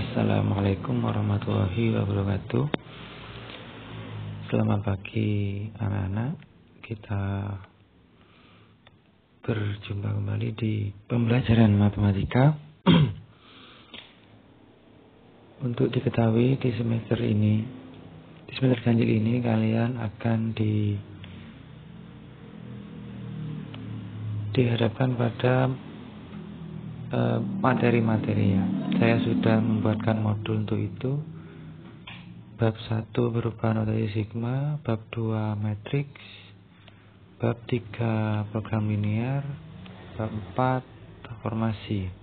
Assalamualaikum warahmatullahi wabarakatuh. Selamat pagi anak-anak. Kita berjumpa kembali di pembelajaran matematika. Untuk diketahui di semester ganjil ini kalian akan dihadapkan pada materi-materinya. Saya sudah membuatkan modul untuk itu. Bab 1 berupa notasi sigma, bab 2 matriks, bab 3 program linear, bab 4 transformasi.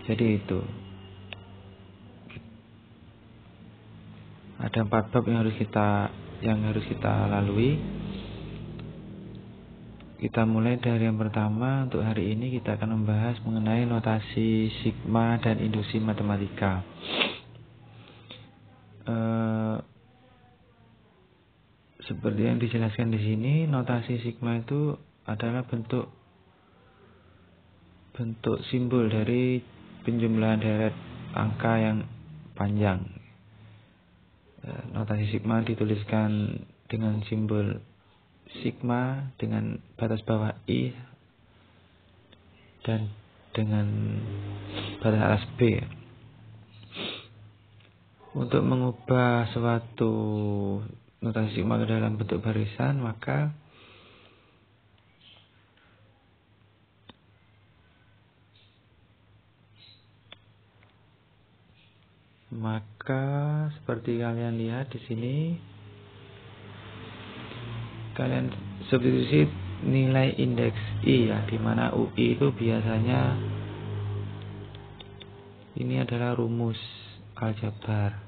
Jadi itu. Ada 4 bab yang harus kita lalui. Kita mulai dari yang pertama. Untuk hari ini kita akan membahas mengenai notasi sigma dan induksi matematika. Seperti yang dijelaskan di sini, notasi sigma itu adalah bentuk simbol dari penjumlahan deret angka yang panjang. Notasi sigma dituliskan dengan simbol sigma dengan batas bawah I dan dengan batas atas B. Untuk mengubah suatu notasi sigma ke dalam bentuk barisan, maka seperti kalian lihat di sini, kalian substitusi nilai indeks I ya, di mana UI itu biasanya ini adalah rumus aljabar.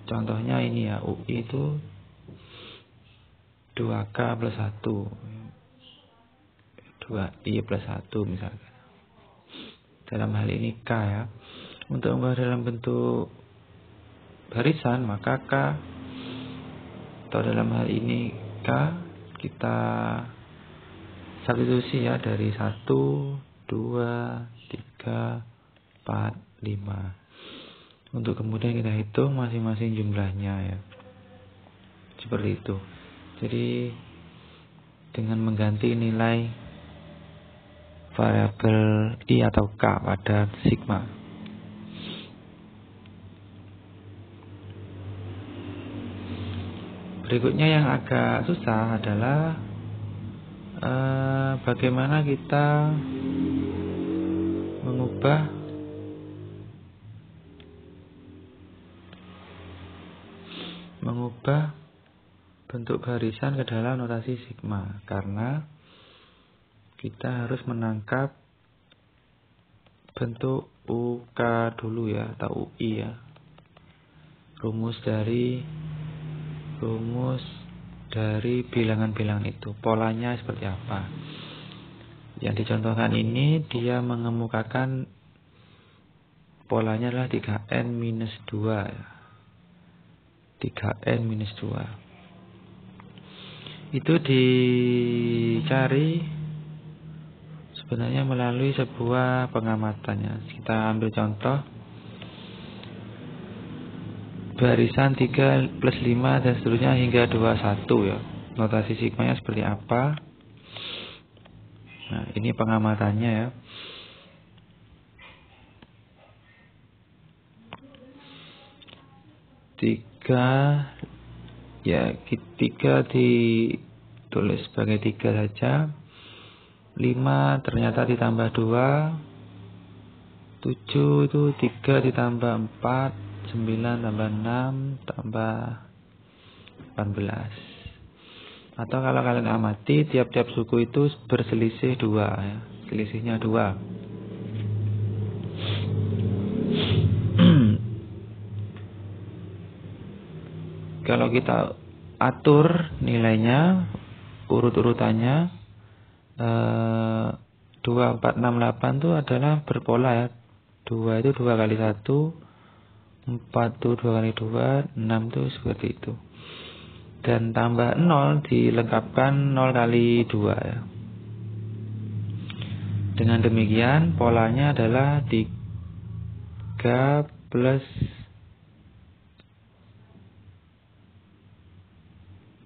Contohnya ini ya, UI itu 2K plus 1, 2I plus 1 misalkan. Dalam hal ini K ya. Untuk mengubah dalam bentuk barisan, maka K, atau dalam hal ini K, kita substitusi ya, dari 1, 2, 3, 4, 5. Untuk kemudian kita hitung masing-masing jumlahnya ya. Seperti itu. Jadi dengan mengganti nilai variabel I atau K pada sigma. Berikutnya yang agak susah adalah bagaimana kita mengubah bentuk barisan ke dalam notasi sigma, karena kita harus menangkap bentuk UK dulu ya, atau UI ya, rumus dari bilangan-bilangan itu, polanya seperti apa. Yang dicontohkan ini, dia mengemukakan polanya adalah 3n minus 2 ya. 3n minus 2 itu dicari sebenarnya melalui sebuah pengamatannya. Kita ambil contoh barisan 3 plus 5 dan seterusnya hingga 21 ya. Notasi sigmanya seperti apa? Nah, ini pengamatannya ya. Tiga ditulis sebagai 3 saja. 5 ternyata ditambah 2. 7 itu 3 ditambah 4. 9 tambah 6 tambah 18. Atau kalau kalian amati, tiap-tiap suku itu berselisih 2 ya. Selisihnya 2. Kalau kita atur nilainya, urut-urutannya 2, 4, 6, 8 itu adalah berpola ya. 2 itu 2 kali 1, 4 itu 2 kali 2, 6 itu seperti itu. Dan tambah 0 dilengkapkan 0 kali 2 ya. Dengan demikian polanya adalah 3 plus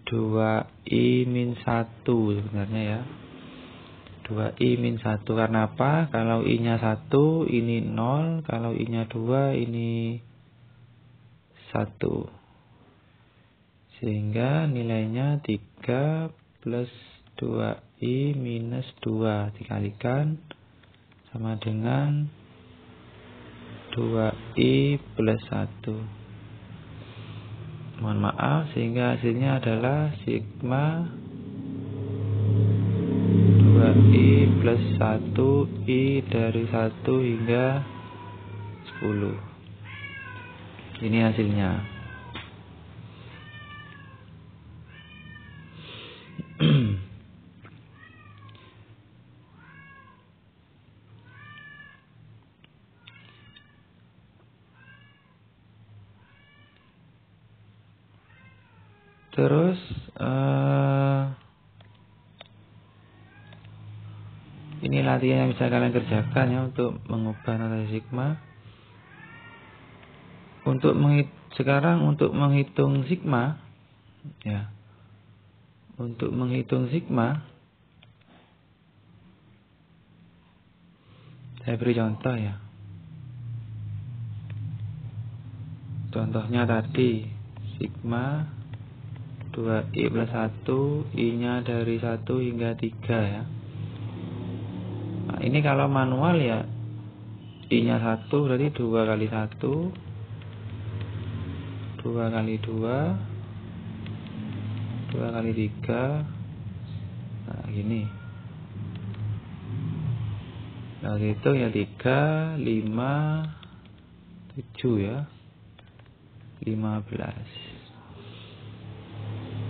2i min 1 sebenarnya ya. 2i min 1 karena apa? Kalau i nya 1 ini 0, kalau i nya 2 ini 1. Sehingga nilainya 3 plus 2i minus 2 dikalikan sama dengan 2i plus 1. Mohon maaf, sehingga hasilnya adalah sigma 2i plus 1i dari 1 hingga 10. Ini hasilnya. Terus ini latihan yang bisa kalian kerjakan ya untuk mengubah notasi sigma. Sekarang untuk menghitung sigma ya. Untuk menghitung sigma saya beri contoh ya. Contohnya tadi sigma 2i plus 1, i nya dari 1 hingga 3 ya. Nah, ini kalau manual ya, i nya 1 berarti 2 kali 1, 2 kali 2, 2 kali 3. Nah gini. Nah itu ya 3, 5, 7 ya, 15.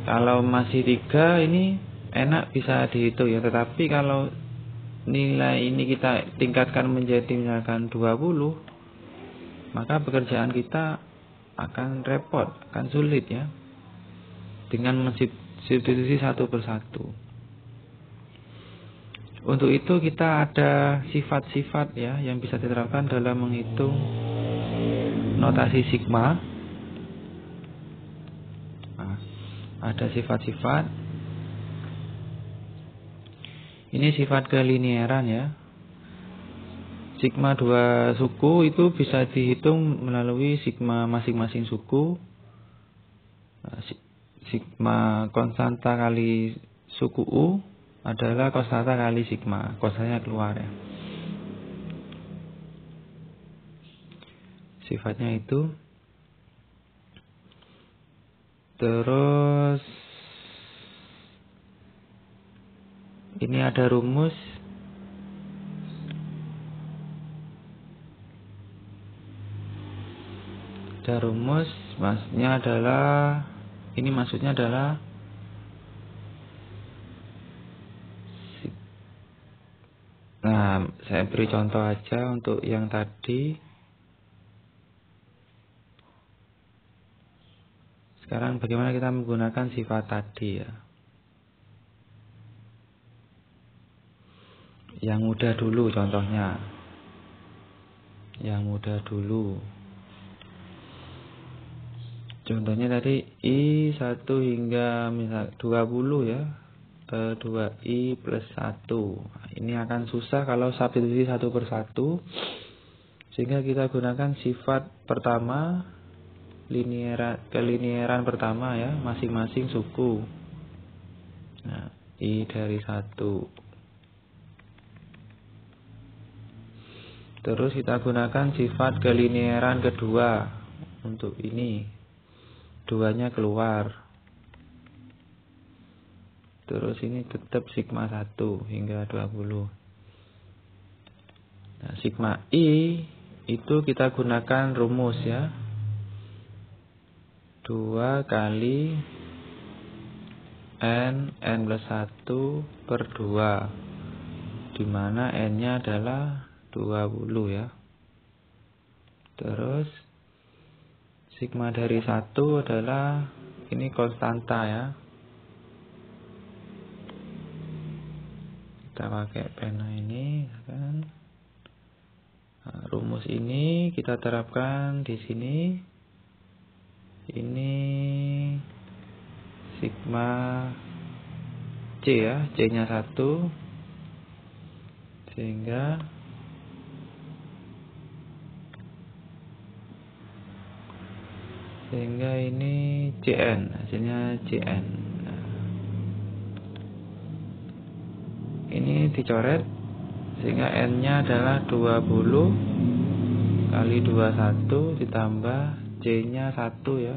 Kalau masih 3 ini enak bisa dihitung ya. Tetapi kalau nilai ini kita tingkatkan menjadi misalkan 20, maka pekerjaan kita akan repot, akan sulit ya. Dengan mensubstitusi satu persatu. Untuk itu kita ada sifat-sifat ya yang bisa diterapkan dalam menghitung notasi sigma. Ada sifat-sifat. Ini sifat kelinieran ya. Sigma 2 suku itu bisa dihitung melalui sigma masing-masing suku. Sigma konstanta kali suku U adalah konstanta kali sigma. Konstantanya keluar ya. Sifatnya itu. Terus ini ada rumus. Ada rumus, maksudnya adalah nah, saya beri contoh aja untuk yang tadi. Sekarang bagaimana kita menggunakan sifat tadi ya. Yang mudah dulu contohnya. Yang mudah dulu. Contohnya tadi I 1 hingga misal 20 ya. 2i plus 1. Nah, ini akan susah kalau substitusi satu persatu. Sehingga kita gunakan sifat pertama, kelinieran pertama ya, masing-masing suku. Nah, i dari 1. Terus kita gunakan sifat kelinieran kedua. Untuk ini 2-nya keluar. Terus ini tetap sigma 1 hingga 20. Nah, sigma I itu kita gunakan rumus ya. 2 kali N plus 1 per 2. Dimana N-nya adalah 20 ya. Terus sigma dari 1 adalah ini konstanta ya. Kita pakai pena ini kan. Nah, rumus ini kita terapkan di sini. Ini sigma C ya, C-nya 1, sehingga ini Cn, hasilnya Cn. Nah, ini dicoret sehingga N-nya adalah 20 kali 21 ditambah C-nya 1 ya,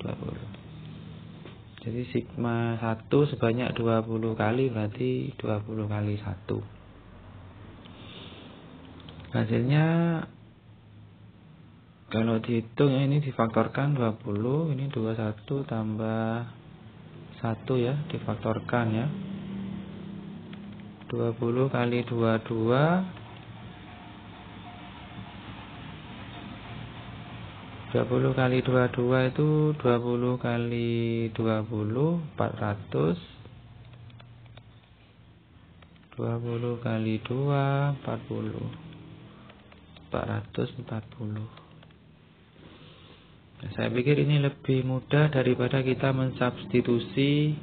20. Jadi sigma 1 sebanyak 20 kali, berarti 20 kali 1. Hasilnya kalau dihitung ya, ini difaktorkan 20, ini 21 tambah 1 ya, difaktorkan ya. 20 kali 22, 20 kali 22 itu 20 kali 20, 400. 20 kali 2, 40. 440. Nah, saya pikir ini lebih mudah daripada kita mensubstitusi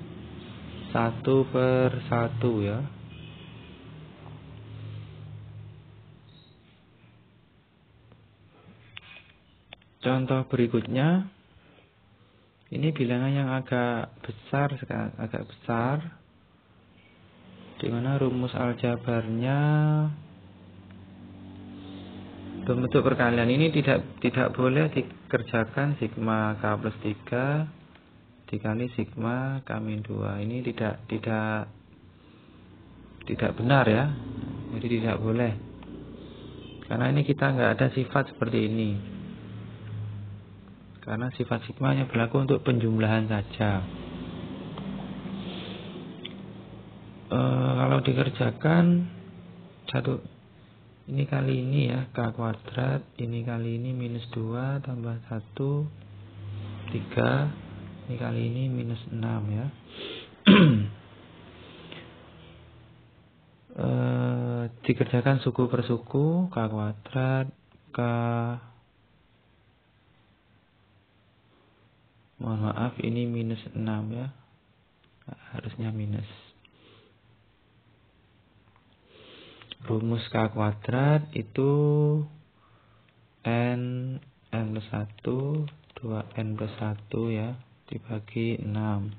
1/1 ya. Contoh berikutnya, ini bilangan yang agak besar, di mana rumus aljabarnya bentuk perkalian ini tidak boleh dikerjakan sigma K plus 3 dikali sigma K min 2. Ini tidak benar ya. Jadi tidak boleh. Karena ini kita nggak ada sifat seperti ini. Karena sifat sigma hanya berlaku untuk penjumlahan saja. Kalau dikerjakan ini kali ini ya, K kuadrat, ini kali ini minus 2 tambah 1, 3, ini kali ini minus 6 ya. Dikerjakan suku per suku, K kuadrat, mohon maaf, ini minus 6 ya, harusnya minus. Rumus K kuadrat itu N plus 1, 2N plus 1 ya, dibagi 6.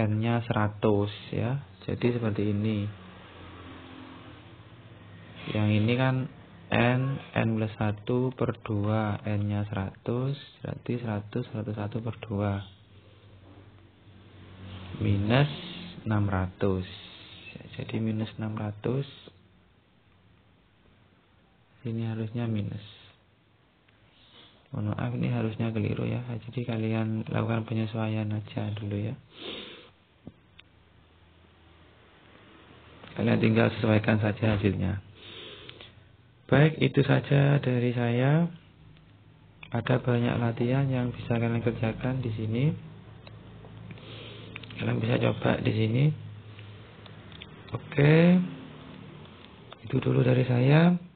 N-nya 100 ya. Jadi seperti ini. Yang ini kan N plus 1 per 2, N-nya 100, berarti 101 per 2. Minus 600. Jadi minus 600. Ini harusnya minus. Mohon maaf, ini harusnya keliru ya. Jadi kalian lakukan penyesuaian aja dulu ya. Kalian tinggal sesuaikan saja hasilnya. Baik, itu saja dari saya. Ada banyak latihan yang bisa kalian kerjakan di sini. Kalian bisa coba di sini. Oke. Itu dulu dari saya.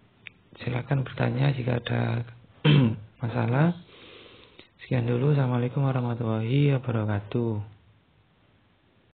Silakan bertanya jika ada masalah. Sekian dulu. Assalamualaikum warahmatullahi wabarakatuh.